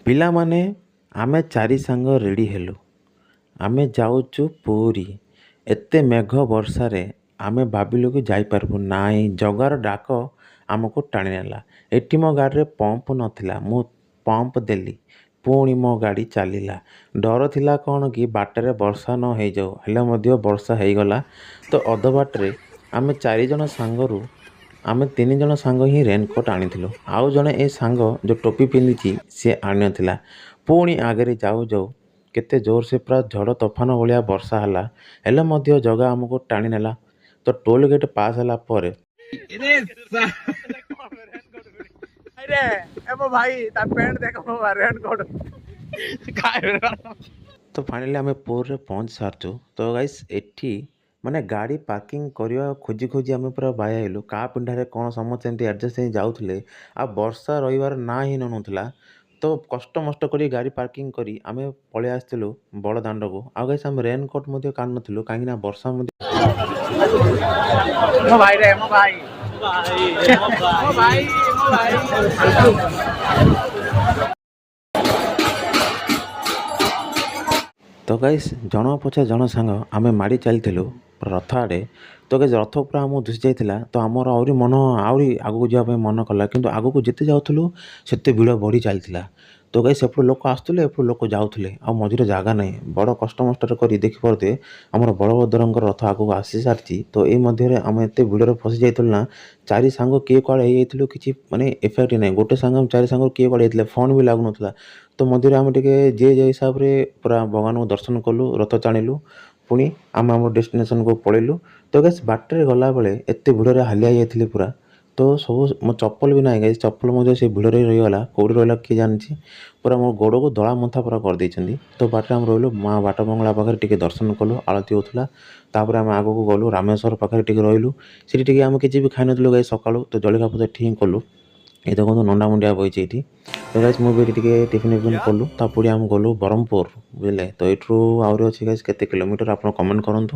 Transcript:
ପିଲାମାନେ ଆମେ ଚାରି ସାଙ୍ଗ ରେଡ଼ି ହେଲୁ। ଆମେ ଯାଉଛୁ ପୁରୀ। ଏତେ ମେଘ ବର୍ଷାରେ ଆମେ ଭାବିଲୁ କି ଯାଇପାରିବୁ ନାହିଁ। ଜଗାର ଡାକ ଆମକୁ ଟାଣି ନେଲା। ଏଠି ମୋ ଗାଡ଼ିରେ ପମ୍ପ ନଥିଲା, ମୁଁ ପମ୍ପ ଦେଲି। ପୁଣି ମୋ ଗାଡ଼ି ଚାଲିଲା। ଡର ଥିଲା କ'ଣ କି ବାଟରେ ବର୍ଷା ନ ହେଇଯାଉ, ହେଲେ ମଧ୍ୟ ବର୍ଷା ହେଇଗଲା। ତ ଅଧ ବାଟରେ ଆମେ 4 ଜଣ ସାଙ୍ଗରୁ ଆମେ 3 ଜଣ ସାଙ୍ଗ ହିଁ ରେନକୋଟ୍ ଆଣିଥିଲୁ। ଆଉ ଜଣେ ଏ ସାଙ୍ଗ ଯେଉଁ ଟୋପି ପିନ୍ଧିଛି ସିଏ ଆଣିନଥିଲା। ପୁଣି ଆଗରେ ଯାଉ ଯାଉ କେତେ ଜୋରସେ ପୁରା ଝଡ଼ ତୋଫାନ ଭଳିଆ ବର୍ଷା ହେଲା, ହେଲେ ମଧ୍ୟ ଜଗା ଆମକୁ ଟାଣି ନେଲା। ତ ଟୋଲ୍ ଗେଟ୍ ପାସ୍ ହେଲା ପରେ ତ ଫାଇନାଲି ଆମେ ପୁରୀରେ ପହଞ୍ଚି ସାରିଛୁ। ତ ଗାଇସ୍ ଏଠି ମାନେ ଗାଡ଼ି ପାର୍କିଂ କରିବା ଖୋଜି ଖୋଜି ଆମେ ପୁରା ବାୟା ହେଲୁ। କାହା ପିଣ୍ଡାରେ କ'ଣ ସମସ୍ତେ ଏମିତି ଆଡ଼ଜଷ୍ଟ ହେଇ ଯାଉଥିଲେ। ଆଉ ବର୍ଷା ରହିବାର ନାଁ ହିଁ ନଉନଥିଲା। ତ କଷ୍ଟମଷ୍ଟ କରି ଗାଡ଼ି ପାର୍କିଂ କରି ଆମେ ପଳେଇ ଆସିଥିଲୁ ବଡ଼ ଦାଣ୍ଡକୁ। ଆଉ ଗାଇସ୍ ଆମେ ରେନକୋଟ୍ ମଧ୍ୟ କାଢ଼ିନଥିଲୁ, କାହିଁକିନା ବର୍ଷା ମଧ୍ୟ ତ ଗାଇସ୍ ଜଣ ପଛେ ଜଣ ସାଙ୍ଗ ଆମେ ମାଡ଼ି ଚାଲିଥିଲୁ ରଥ ଆଡ଼େ। ତ ଗାଇସ୍ ରଥ ପୁରା ଆମକୁ ଦିଶି ଯାଇଥିଲା। ତ ଆମର ଆହୁରି ଆଗକୁ ଯିବା ପାଇଁ ମନ କଲା, କିନ୍ତୁ ଆଗକୁ ଯେତେ ଯାଉଥିଲୁ ସେତେ ଭିଡ଼ ବଢ଼ି ଚାଲିଥିଲା। ତ ଗାଇସ୍ ଏପଟୁ ଲୋକ ଆସୁଥିଲେ, ଏପଟୁ ଲୋକ ଯାଉଥିଲେ, ଆଉ ମଝିରେ ଜାଗା ନାହିଁ। ବଡ଼ କଷ୍ଟମଷ୍ଟରେ କରି ଦେଖିପାରୁଥିବେ ଆମର ବଳଭଦ୍ରଙ୍କର ରଥ ଆଗକୁ ଆସି ସାରିଛି। ତ ଏଇ ମଧ୍ୟରେ ଆମେ ଏତେ ଭିଡ଼ରେ ଫସି ଯାଇଥିଲୁ ନା, 4 ସାଙ୍ଗ କିଏ କୁଆଡ଼େ ହେଇଯାଇଥିଲୁ, କିଛି ମାନେ ଇଫେକ୍ଟ ନାହିଁ। ଗୋଟେ ସାଙ୍ଗ 4 ସାଙ୍ଗରୁ କିଏ କୁଆଡ଼େ ହେଇଥିଲା, ଫୋନ୍ ବି ଲାଗୁନଥିଲା। ତ ମଝିରେ ଆମେ ଟିକେ ଯିଏ ଯେ ହିସାବରେ ପୁରା ଭଗବାନଙ୍କୁ ଦର୍ଶନ କଲୁ, ରଥ ଟାଣିଲୁ। ପୁଣି ଆମେ ଆମ ଡେଷ୍ଟିନେସନ୍କୁ ପଳେଇଲୁ। ତ ଗାଇସ୍ ବାଟରେ ଗଲାବେଳେ ଏତେ ଭିଡ଼ରେ ହାଲିଆ ହେଇଯାଇଥିଲି ପୁରା। ତ ସବୁ ମୋ ଚପଲ ବି ନାହିଁ ଗାଇସ୍, ଚପଲ ମଧ୍ୟ ସେ ଭିଡ଼ରେ ରହିଗଲା। କେଉଁଠି ରହିଲା କିଏ ଜାଣିଛି। ପୁରା ମୋ ଗୋଡ଼କୁ ଦଳା ମନ୍ଥା ପୁରା କରିଦେଇଛନ୍ତି। ତ ବାଟରେ ଆମେ ରହିଲୁ ମା ବାଟ ମଙ୍ଗଳା ପାଖରେ ଟିକେ ଦର୍ଶନ କଲୁ, ଆଳତି ହେଉଥିଲା। ତାପରେ ଆମେ ଆଗକୁ ଗଲୁ ରାମେଶ୍ୱର ପାଖରେ ଟିକେ ରହିଲୁ। ସେଠି ଟିକେ ଆମେ କିଛି ବି ଖାଇନଥିଲୁ ଗାଇସ୍ ସକାଳୁ। ତ ଜଳଖିଆ ପତ୍ର ଏଠି ହିଁ କଲୁ। ଏ ଦେଖନ୍ତୁ ନଣ୍ଡା ମୁଣ୍ଡିଆ ବଇଛି ଏଠି। ତ ଗାଇସ୍ ମୁଁ ବି ଏଠି ଟିକେ ଟିଫିନ୍ କଲୁ। ତାପରେ ଆମେ ଗଲୁ ବ୍ରହ୍ମପୁର ବୁଝିଲେ। ତ ଏଇଠୁ ଆହୁରି ଅଛି ଗାଇସ୍ କେତେ କିଲୋମିଟର ଆପଣ କମେଣ୍ଟ କରନ୍ତୁ।